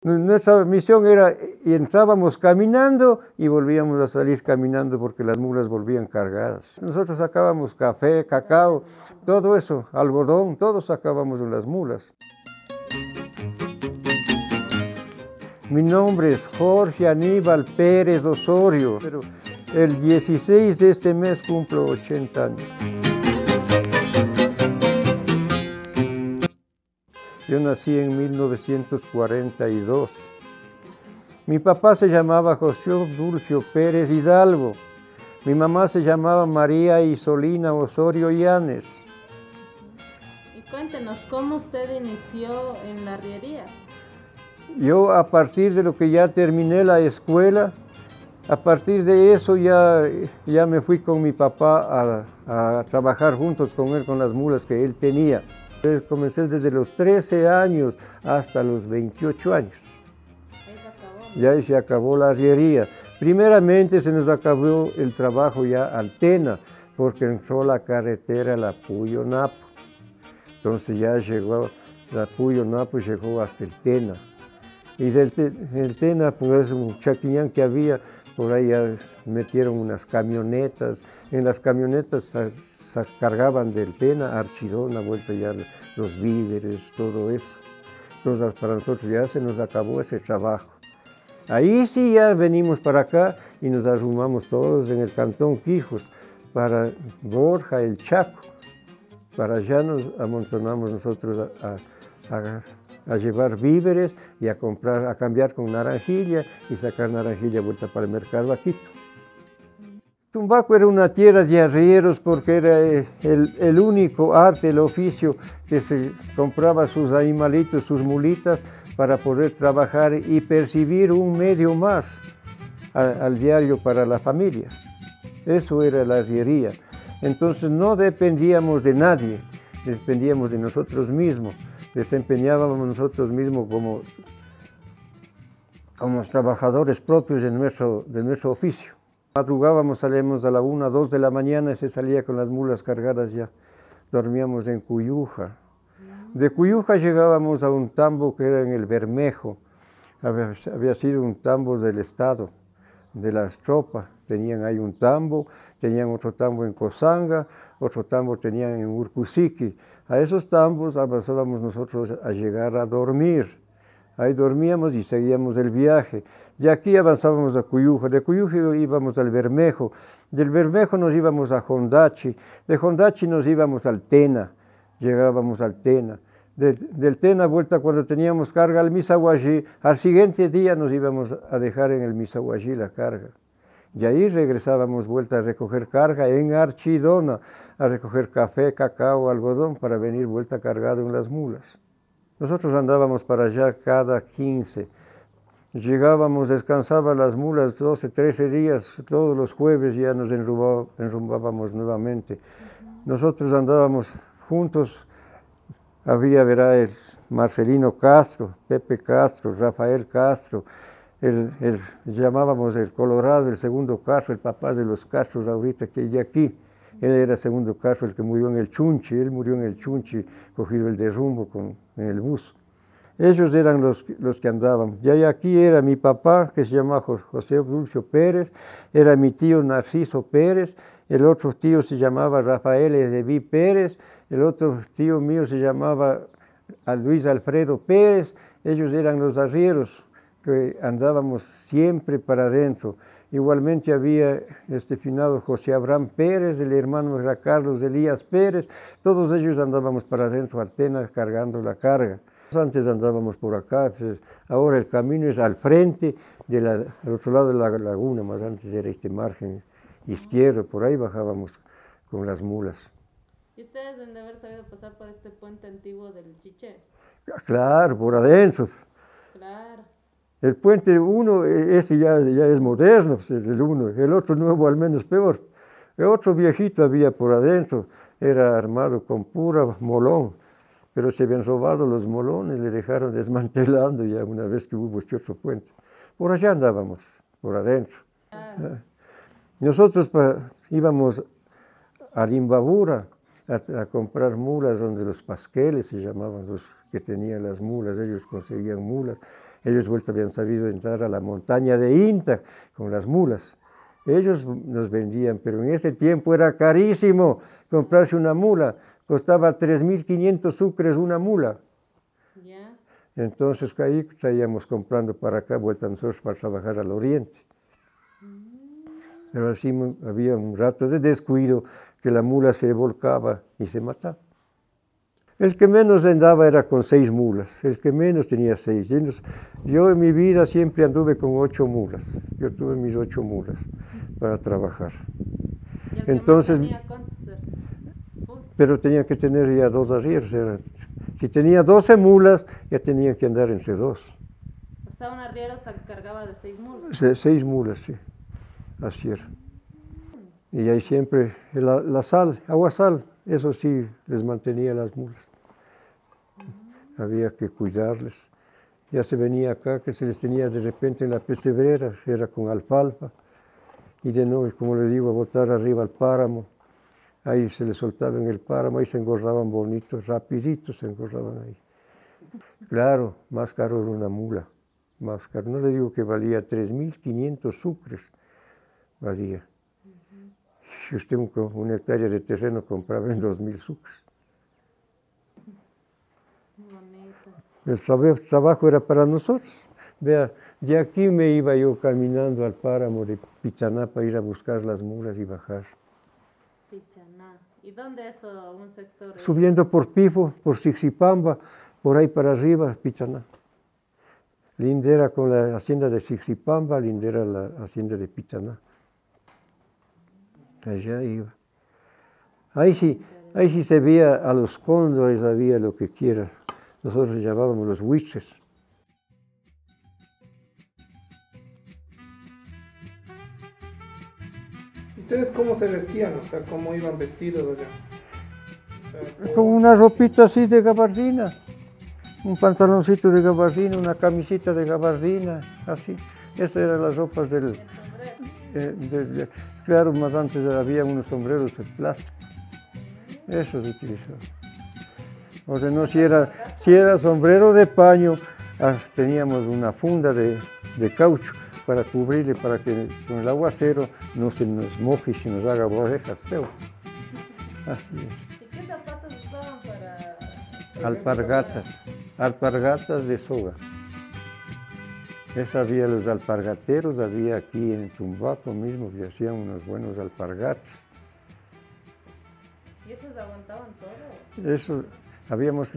Nuestra misión era, entrábamos caminando y volvíamos a salir caminando porque las mulas volvían cargadas. Nosotros sacábamos café, cacao, todo eso, algodón, todo sacábamos de las mulas. Mi nombre es Jorge Aníbal Pérez Osorio, pero el 16 de este mes cumplo 80 años. Yo nací en 1942. Mi papá se llamaba José Dulcio Pérez Hidalgo. Mi mamá se llamaba María Isolina Osorio Llanes. Y cuéntenos, ¿cómo usted inició en la arriería? Yo, a partir de lo que ya terminé la escuela, a partir de eso ya me fui con mi papá a trabajar juntos con él, con las mulas que él tenía. Comencé desde los 13 años hasta los 28 años. Ya ahí se acabó la arriería. Primeramente se nos acabó el trabajo ya al Tena, porque entró la carretera la Puyo-Napo. Entonces ya llegó, la Puyo-Napo llegó hasta el Tena. Y del Tena, pues un chaquiñán que había, por ahí ya metieron unas camionetas. En las camionetas se cargaban del Tena a Archidón, a vuelta ya los víveres, todo eso. Entonces para nosotros ya se nos acabó ese trabajo. Ahí sí ya venimos para acá y nos arrumamos todos en el Cantón Quijos, para Borja, el Chaco. Para allá nos amontonamos nosotros a llevar víveres y a cambiar con naranjilla y sacar naranjilla vuelta para el mercado a Quito. Tumbaco era una tierra de arrieros porque era el único arte, el oficio que se compraba sus animalitos, sus mulitas, para poder trabajar y percibir un medio más al diario para la familia. Eso era la arriería. Entonces no dependíamos de nadie, dependíamos de nosotros mismos, desempeñábamos nosotros mismos como trabajadores propios de nuestro oficio. Madrugábamos, salíamos a la 1, 2 de la mañana y se salía con las mulas cargadas ya. Dormíamos en Cuyuja. De Cuyuja llegábamos a un tambo que era en el Bermejo. Había sido un tambo del Estado, de las tropas. Tenían ahí un tambo, tenían otro tambo en Cosanga, otro tambo tenían en Urcusiqui. A esos tambos avanzábamos nosotros a llegar a dormir. Ahí dormíamos y seguíamos el viaje. De aquí avanzábamos a Cuyuja, de Cuyuja íbamos al Bermejo, del Bermejo nos íbamos a Hondachi, de Hondachi nos íbamos al Tena, llegábamos al Tena. Del Tena vuelta cuando teníamos carga al Misahuallí, al siguiente día nos íbamos a dejar en el Misahuallí la carga. Y ahí regresábamos vuelta a recoger carga en Archidona, a recoger café, cacao, algodón, para venir vuelta cargado en las mulas. Nosotros andábamos para allá cada 15. Llegábamos, descansaban las mulas 12, 13 días, todos los jueves ya nos enrumbábamos nuevamente. Nosotros andábamos juntos, había, verá, el Marcelino Castro, Pepe Castro, Rafael Castro, llamábamos el Colorado, el segundo Castro, el papá de los Castros ahorita que hay de aquí. Él era segundo Castro, el que murió en el Chunchi, él murió en el Chunchi, cogido el derrumbo en el bus. Ellos eran los que andaban. Y aquí era mi papá, que se llamaba José Dulcio Pérez, era mi tío Narciso Pérez, el otro tío se llamaba Rafael Edeví Pérez, el otro tío mío se llamaba Luis Alfredo Pérez. Ellos eran los arrieros que andábamos siempre para adentro. Igualmente había este finado José Abraham Pérez, el hermano era Carlos Elías Pérez, todos ellos andábamos para adentro, al Tena, cargando la carga. Antes andábamos por acá, pues ahora el camino es al frente, al otro lado de la laguna, más antes era este margen izquierdo, por ahí bajábamos con las mulas. ¿Y ustedes deben de haber sabido pasar por este puente antiguo del Chiché? Claro, por adentro. Claro. El puente uno, ese ya es moderno, el uno, el otro nuevo al menos peor. El otro viejito había por adentro, era armado con pura molón, pero se habían robado los molones, le dejaron desmantelando ya una vez que hubo este otro puente. Por allá andábamos, por adentro. Claro. Nosotros íbamos a Limbabura a comprar mulas, donde los pasqueles se llamaban los que tenían las mulas, ellos conseguían mulas. Ellos vuelta habían sabido entrar a la montaña de Inta con las mulas. Ellos nos vendían, pero en ese tiempo era carísimo comprarse una mula. Costaba 3.500 sucres una mula. Ya. Entonces ahí traíamos comprando para acá, vuelta nosotros para trabajar al oriente. Pero así había un rato de descuido que la mula se volcaba y se mataba. El que menos andaba era con 6 mulas, el que menos tenía 6. Yo en mi vida siempre anduve con 8 mulas. Yo tuve mis 8 mulas para trabajar. ¿Y el que Entonces, más tenía cuántos era? pero tenía que tener ya 2 arrieros. Si tenía 12 mulas, ya tenía que andar entre 2. O sea, un arriero se cargaba de 6 mulas. 6 mulas, sí. Así era. Y ahí siempre la sal, agua sal, eso sí les mantenía las mulas. Había que cuidarles. Ya se venía acá que se les tenía de repente en la pesebrera, era con alfalfa. Y de nuevo, como le digo, a botar arriba al páramo. Ahí se les soltaba en el páramo, ahí se engordaban bonitos, rapiditos se engordaban ahí. Claro, más caro era una mula, más caro. No le digo que valía 3.500 sucres, valía. Si usted una hectárea de terreno compraba en 2.000 sucres. El trabajo era para nosotros. Vea, de aquí me iba yo caminando al páramo de Pichaná para ir a buscar las mulas y bajar. Pichaná. ¿Y dónde es un sector? Subiendo por Pifo, por Sixipamba, por ahí para arriba, Pichaná. Lindera con la hacienda de Sixipamba, lindera la hacienda de Pichaná. Allá iba. Ahí sí se veía a los cóndores, había lo que quiera. Nosotros llamábamos los huiches. ¿Ustedes cómo se vestían? O sea, ¿cómo iban vestidos allá? O sea, Con una ropita así de gabardina. Un pantaloncito de gabardina, una camisita de gabardina, así. Esas eran las ropas del... claro, más antes había unos sombreros de plástico. Eso se utilizaba. O sea, no, si era sombrero de paño, teníamos una funda de caucho para cubrirle, para que con el aguacero no se nos moje y se nos haga orejas feo. Así es. ¿Y qué zapatos usaban para...? Alpargatas de soga. Había los alpargateros, había aquí en Tumbaco mismo que hacían unos buenos alpargatas. ¿Y esos aguantaban todo? Eso,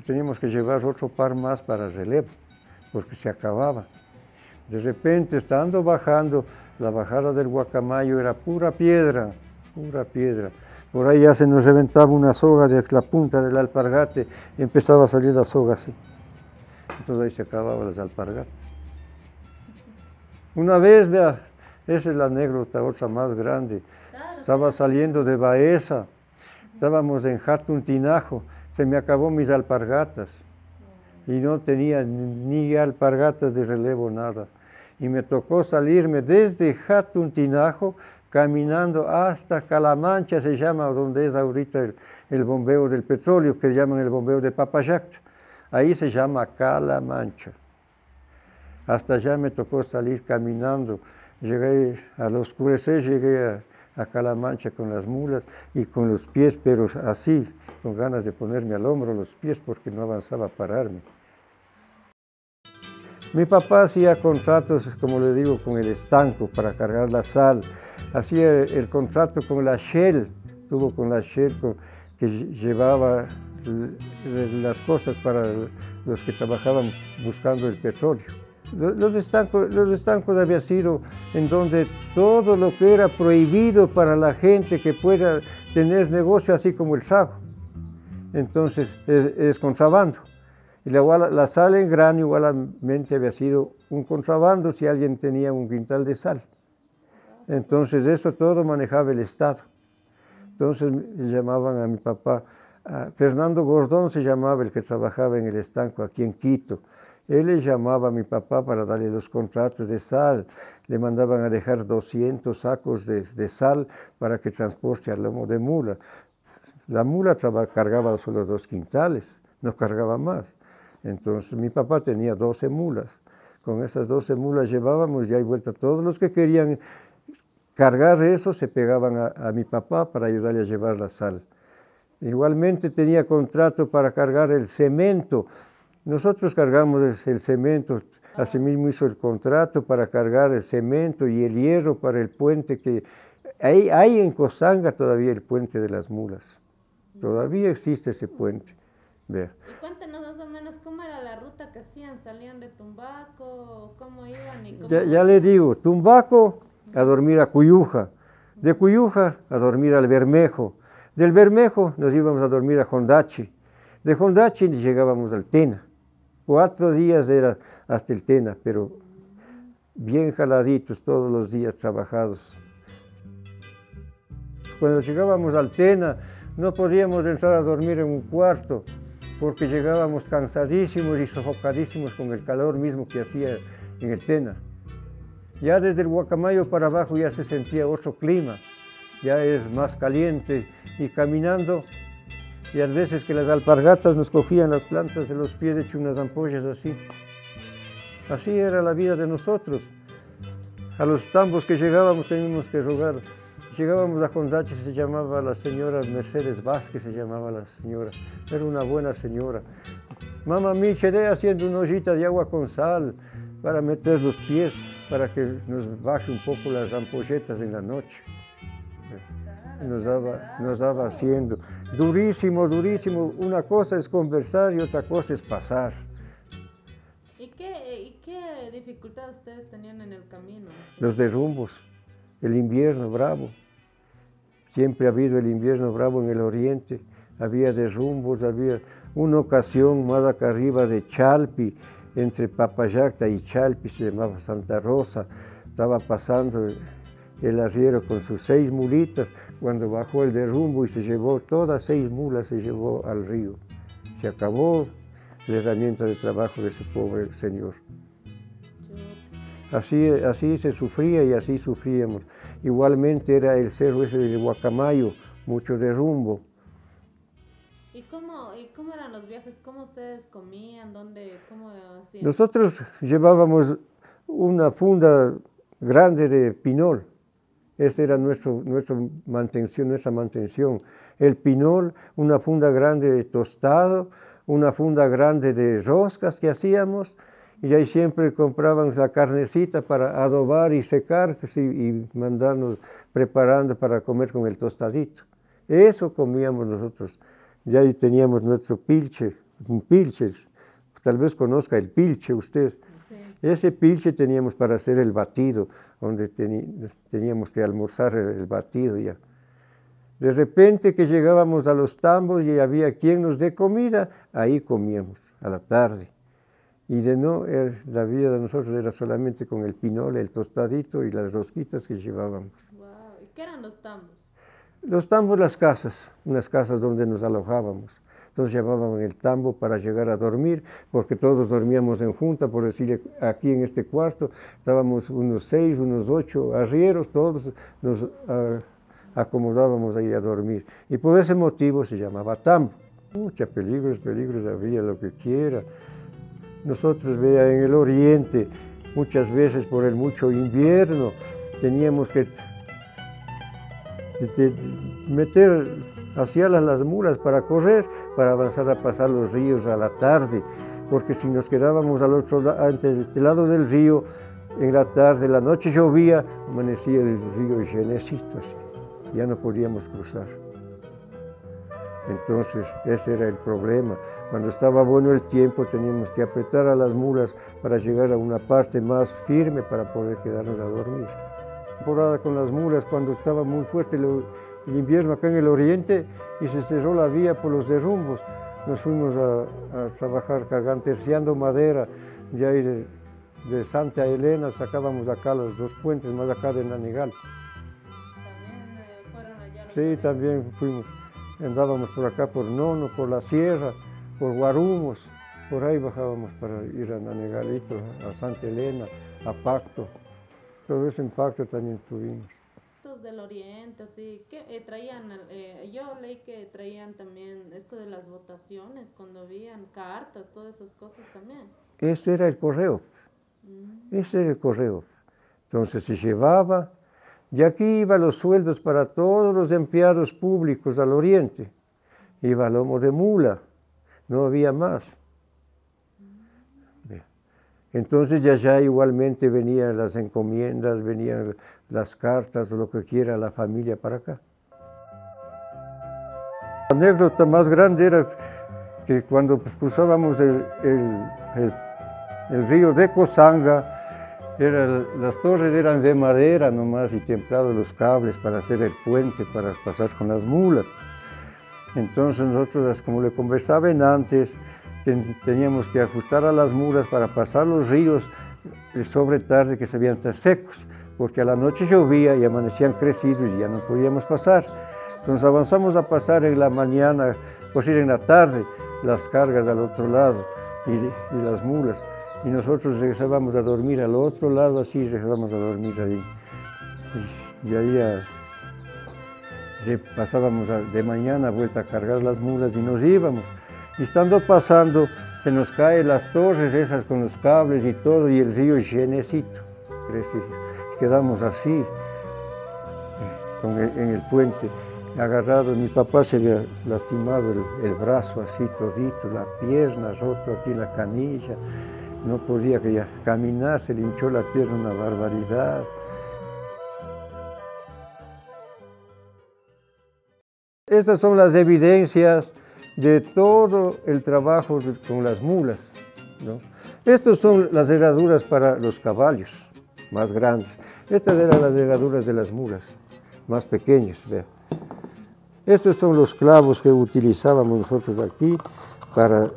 teníamos que llevar otro par más para relevo, porque se acababa. De repente, estando bajando, la bajada del Guacamayo era pura piedra, pura piedra. Por ahí ya se nos reventaba una soga de la punta del alpargate y empezaba a salir la soga así. Entonces ahí se acababan las alpargatas. Una vez, vea, esa es la anécdota, otra más grande. Claro, Estaba saliendo de Baeza, estábamos en Hatun Tinajo, se me acabó mis alpargatas y no tenía ni alpargatas de relevo, nada. Y me tocó salirme desde Hatun Tinajo, caminando hasta Calamancha, se llama, donde es ahorita el bombeo del petróleo, que llaman el bombeo de Papayacta. Ahí se llama Calamancha. Hasta allá me tocó salir caminando. Llegué, al oscurecer, llegué a Calamancha con las mulas y con los pies, pero así, con ganas de ponerme al hombro los pies porque no avanzaba a pararme. Mi papá hacía contratos, como le digo, con el estanco para cargar la sal. Hacía el contrato con la Shell, tuvo con la Shell que llevaba las cosas para los que trabajaban buscando el petróleo. Los estancos había sido en donde todo lo que era prohibido para la gente que pueda tener negocio, así como el sago. Entonces es contrabando. Y la sal en grano igualmente había sido un contrabando si alguien tenía un quintal de sal. Entonces eso todo manejaba el Estado. Entonces llamaban a mi papá, Fernando Gordón se llamaba el que trabajaba en el estanco aquí en Quito. Él le llamaba a mi papá para darle los contratos de sal. Le mandaban a dejar 200 sacos de sal para que transporte al lomo de mula. La mula cargaba solo 2 quintales, no cargaba más. Entonces mi papá tenía 12 mulas. Con esas 12 mulas llevábamos ya y vuelta. Todos los que querían cargar eso se pegaban a mi papá para ayudarle a llevar la sal. Igualmente tenía contrato para cargar el cemento. Nosotros cargamos el cemento, asimismo hizo el contrato para cargar el cemento y el hierro para el puente que... Hay en Cosanga todavía el puente de las mulas. Todavía existe ese puente. Vea. Y cuéntenos más o menos cómo era la ruta que hacían. ¿Salían de Tumbaco? ¿Cómo iban? Y cómo... Ya le digo, Tumbaco a dormir a Cuyuja. De Cuyuja a dormir al Bermejo. Del Bermejo nos íbamos a dormir a Hondachi. De Hondachi llegábamos al Tena. 4 días era hasta el Tena, pero bien jaladitos todos los días trabajados. Cuando llegábamos al Tena no podíamos entrar a dormir en un cuarto porque llegábamos cansadísimos y sofocadísimos con el calor mismo que hacía en el Tena. Ya desde el Guacamayo para abajo ya se sentía otro clima, ya es más caliente y caminando. Y a veces que las alpargatas nos cogían las plantas de los pies hecho unas ampollas así. Así era la vida de nosotros. A los tambos que llegábamos teníamos que rogar. Llegábamos a Hondachi, se llamaba la señora Mercedes Vázquez, se llamaba la señora. Era una buena señora. Mamá Michele haciendo una ollita de agua con sal para meter los pies, para que nos baje un poco las ampolletas en la noche. Nos daba haciendo. Durísimo, durísimo. Una cosa es conversar y otra cosa es pasar. ¿Y qué dificultades ustedes tenían en el camino? Los derrumbos, el invierno bravo. Siempre ha habido el invierno bravo en el oriente. Había derrumbos, había una ocasión más acá arriba de Chalpi, entre Papayacta y Chalpi, se llamaba Santa Rosa. Estaba pasando el arriero con sus 6 mulitas, cuando bajó el derrumbo y se llevó, todas 6 mulas se llevó al río. Se acabó la herramienta de trabajo de ese pobre señor. Así se sufría y así sufríamos. Igualmente era el cerro ese de Guacamayo, mucho derrumbo. ¿Y cómo eran los viajes? ¿Cómo ustedes comían? ¿Cómo hacían? Nosotros llevábamos una funda grande de pinol. Esa era nuestra mantención. El pinol, una funda grande de tostado, una funda grande de roscas que hacíamos, y ahí siempre comprábamos la carnecita para adobar y secar y mandarnos preparando para comer con el tostadito. Eso comíamos nosotros. Ya ahí teníamos nuestro pilche, un pilche, tal vez conozca el pilche usted. Sí. Ese pilche teníamos para hacer el batido, donde teníamos que almorzar el batido ya. De repente que llegábamos a los tambos y había quien nos dé comida, ahí comíamos a la tarde. Y la vida de nosotros era solamente con el pinole, el tostadito y las rosquitas que llevábamos. Wow. ¿Y qué eran los tambos? Los tambos, las casas, unas casas donde nos alojábamos. Entonces llamaban el tambo para llegar a dormir, porque todos dormíamos en junta, por decirle, aquí en este cuarto estábamos unos 6, unos 8 arrieros, todos nos acomodábamos ahí a dormir. Y por ese motivo se llamaba tambo. Muchos peligros, había lo que quiera. Nosotros, vea, en el oriente, muchas veces por el mucho invierno, teníamos que meter hacia las mulas para correr, para avanzar a pasar los ríos a la tarde, porque si nos quedábamos al otro lado, de este lado del río, en la tarde, la noche llovía, amanecía el río llenecito así, ya no podíamos cruzar. Entonces, ese era el problema. Cuando estaba bueno el tiempo, teníamos que apretar a las mulas para llegar a una parte más firme para poder quedarnos a dormir. Temporada con las mulas, cuando estaba muy fuerte el invierno acá en el oriente y se cerró la vía por los derrumbos, nos fuimos a trabajar terciando madera, de ahí de Santa Elena sacábamos acá los 2 puentes, más acá de Nanegal. ¿También fueron allá? Sí, también fuimos. Andábamos por acá, por Nono, por la sierra, por Guarumos, por ahí bajábamos para ir a Nanegalito, a Santa Elena, a Pacto. Todo eso en Pacto también tuvimos. Del oriente, así, ¿qué traían? Yo leí que traían también esto de las votaciones, cuando habían cartas, todas esas cosas también. Eso era el correo. Ese era el correo. Entonces se llevaba, y aquí iban los sueldos para todos los empleados públicos al oriente. Iba a lomo de mula, no había más. Entonces de allá igualmente venían las encomiendas, venían las cartas o lo que quiera la familia para acá. La anécdota más grande era que cuando cruzábamos el río de Cosanga, las torres eran de madera nomás y templados los cables para hacer el puente, para pasar con las mulas. Entonces nosotros, como le conversaban antes, teníamos que ajustar a las mulas para pasar los ríos sobre tarde que se veían tan secos, porque a la noche llovía y amanecían crecidos y ya no podíamos pasar. Entonces avanzamos a pasar en la mañana, pues ir en la tarde, las cargas al otro lado y las mulas. Y nosotros regresábamos a dormir al otro lado, así regresábamos a dormir ahí. Y ahí pasábamos de mañana vuelta a cargar las mulas y nos íbamos. Y estando pasando, se nos caen las torres esas con los cables y todo, y el río llenecito. Quedamos así, en el puente, agarrados. Mi papá se había lastimado el brazo así todito, la pierna roto aquí en la canilla. No podía ya caminar, se le hinchó la pierna una barbaridad. Estas son las evidencias de todo el trabajo con las mulas, ¿no? Estas son las herraduras para los caballos más grandes. Estas eran las herraduras de las mulas más pequeñas. Vea. Estos son los clavos que utilizábamos nosotros aquí para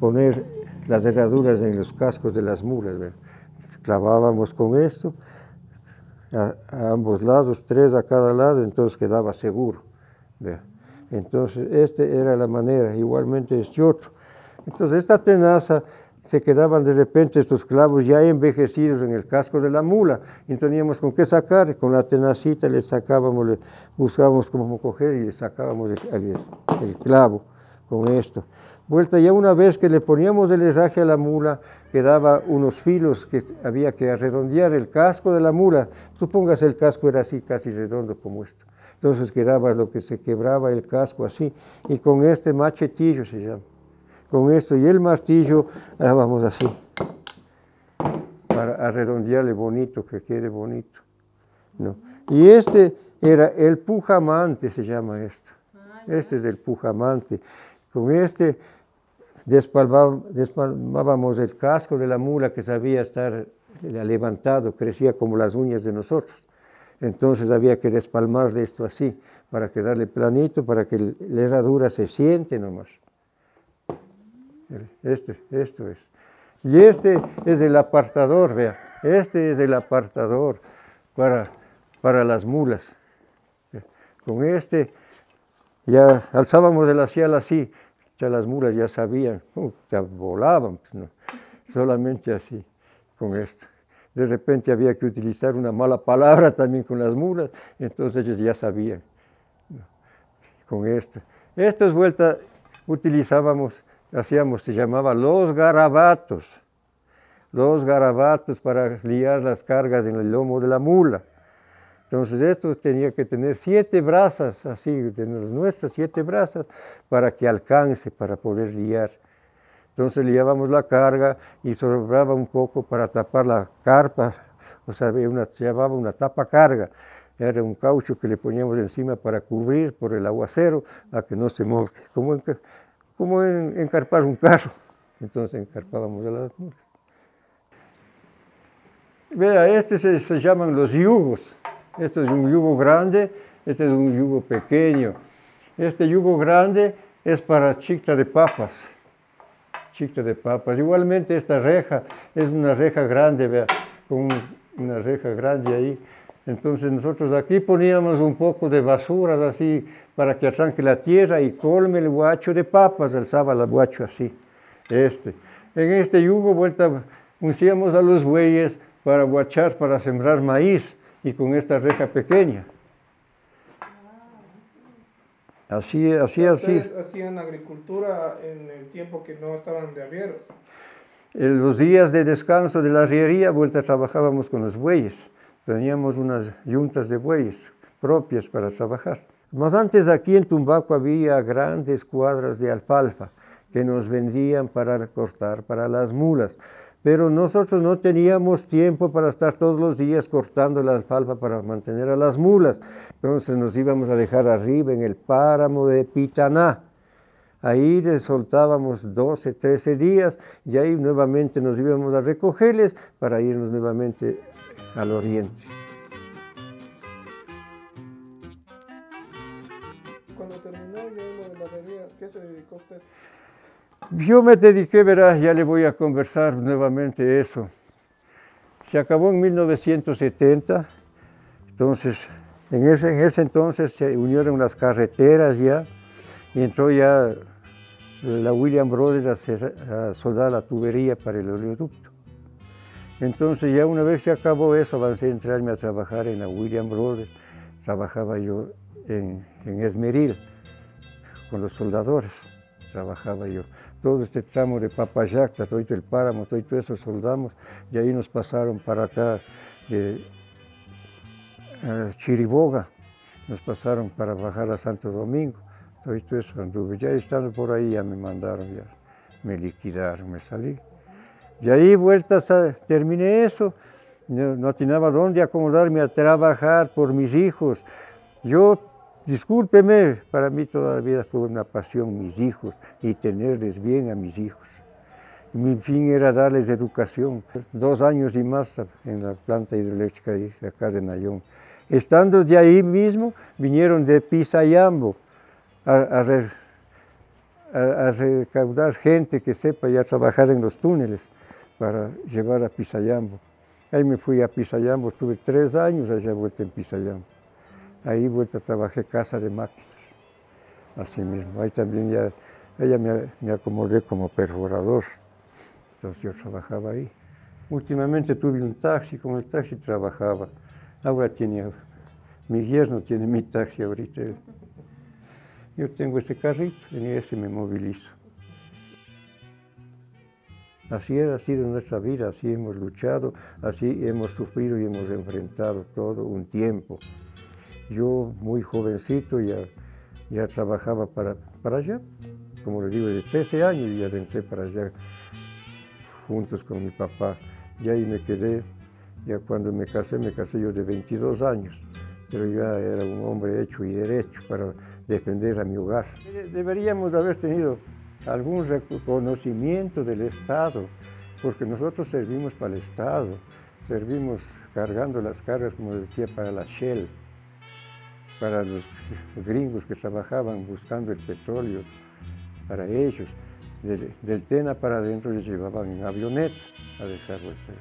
poner las herraduras en los cascos de las mulas. Vea. Clavábamos con esto a ambos lados, 3 a cada lado, entonces quedaba seguro. Vea. Entonces, esta era la manera, igualmente este otro. Entonces, esta tenaza, se quedaban de repente estos clavos ya envejecidos en el casco de la mula, y teníamos con qué sacar, con la tenacita le sacábamos, buscábamos cómo coger y le sacábamos el clavo con esto. Vuelta ya una vez que le poníamos el herraje a la mula, quedaba unos filos que había que redondear el casco de la mula. Supóngase el casco era así, casi redondo como esto. Entonces quedaba lo que se quebraba el casco así, y con este machetillo se llama, con esto y el martillo, vamos así, para redondearle bonito, que quede bonito, ¿no? Y este era el pujamante, se llama esto, este es el pujamante. Con este despalmábamos el casco de la mula que sabía estar levantado, crecía como las uñas de nosotros. Entonces había que despalmar de esto así, para quedarle planito, para que la herradura se siente nomás. Esto es. Y este es el apartador, vea. Este es el apartador para las mulas. Con este ya alzábamos el asial así, ya las mulas ya sabían, ya volaban, pues no, solamente así, con esto. De repente había que utilizar una mala palabra también con las mulas, entonces ellos ya sabían, ¿no? Con esto. Estas vueltas utilizábamos, hacíamos, se llamaba los garabatos para liar las cargas en el lomo de la mula. Entonces esto tenía que tener 7 brazas, así, de nuestras 7 brazas, para que alcance, para poder liar. Entonces liábamos la carga y sobraba un poco para tapar la carpa, o sea, se llamaba una tapa carga. Era un caucho que le poníamos encima para cubrir por el aguacero a que no se moje, como encarpar un carro. Entonces encarpábamos a las mulas. Vea, estos se llaman los yugos. Este es un yugo grande, este es un yugo pequeño. Este yugo grande es para chicta de papas. Igualmente esta reja es una reja grande, vea, con una reja grande ahí. Entonces nosotros aquí poníamos un poco de basuras así para que arranque la tierra y colme el guacho de papas, alzaba el guacho así. En este yugo vuelta uncíamos a los bueyes para guachar, para sembrar maíz, y con esta reja pequeña. Así. ¿Ustedes hacían agricultura en el tiempo que no estaban de arrieros? En los días de descanso de la arriería, vuelta trabajábamos con los bueyes. Teníamos unas yuntas de bueyes propias para trabajar. Más antes aquí en Tumbaco había grandes cuadras de alfalfa que nos vendían para cortar para las mulas. Pero nosotros no teníamos tiempo para estar todos los días cortando la alfalfa para mantener a las mulas. Entonces nos íbamos a dejar arriba en el páramo de Pitaná. Ahí les soltábamos 12, 13 días y ahí nuevamente nos íbamos a recogerles para irnos nuevamente al oriente. Cuando terminó ya lo de la herrería, ¿qué se dedicó usted? Yo me dediqué, verás, ya le voy a conversar nuevamente eso. Se acabó en 1970, entonces en ese entonces se unieron las carreteras ya, y entró ya la Williams Brothers a soldar la tubería para el oleoducto. Entonces ya una vez se acabó eso, avancé a entrarme a trabajar en la Williams Brothers. Trabajaba yo en Esmeril, con los soldadores, trabajaba yo. Todo este tramo de Papayacta, todo el páramo, todo eso soldamos, y ahí nos pasaron para acá de Chiriboga, nos pasaron para bajar a Santo Domingo, todo eso anduve. Ya estando por ahí ya me mandaron, ya me liquidaron, me salí. Y ahí vueltas, terminé eso, no tenía dónde acomodarme a trabajar por mis hijos. Yo, discúlpeme, para mí toda la vida fue una pasión mis hijos y tenerles bien a mis hijos. Mi fin era darles educación. 2 años y más en la planta hidroeléctrica de acá de Nayón. Estando de ahí mismo, vinieron de Pisayambo a recaudar gente que sepa ya trabajar en los túneles para llevar a Pisayambo. Ahí me fui a Pisayambo, estuve 3 años allá vuelta en Pisayambo. Ahí vuelta trabajé casa de máquinas, así mismo. Ahí también ya me acomodé como perforador, entonces yo trabajaba ahí. Últimamente tuve un taxi, con el taxi trabajaba. Ahora mi yerno tiene mi taxi ahorita. Yo tengo ese carrito, en ese me movilizo. Así ha sido nuestra vida, así hemos luchado, así hemos sufrido y hemos enfrentado todo un tiempo. Yo, muy jovencito, ya trabajaba para allá, como les digo, de 13 años y ya entré para allá, juntos con mi papá. Y ahí me quedé, ya cuando me casé yo de 22 años, pero ya era un hombre hecho y derecho para defender a mi hogar. Deberíamos haber tenido algún reconocimiento del Estado, porque nosotros servimos para el Estado, servimos cargando las cargas, como decía, para la Shell, para los gringos que trabajaban buscando el petróleo, para ellos. Del Tena para adentro les llevaban en avioneta a dejar vueltas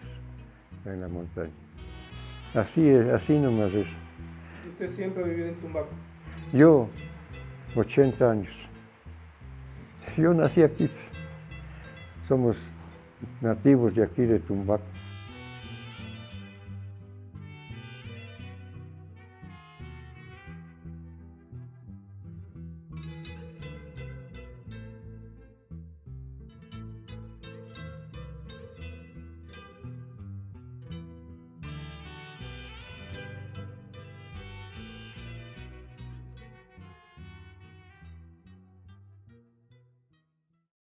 en la montaña. Así es, así nomás es. ¿Usted siempre ha vivido en Tumbaco? Yo, 80 años. Yo nací aquí. Somos nativos de aquí de Tumbaco.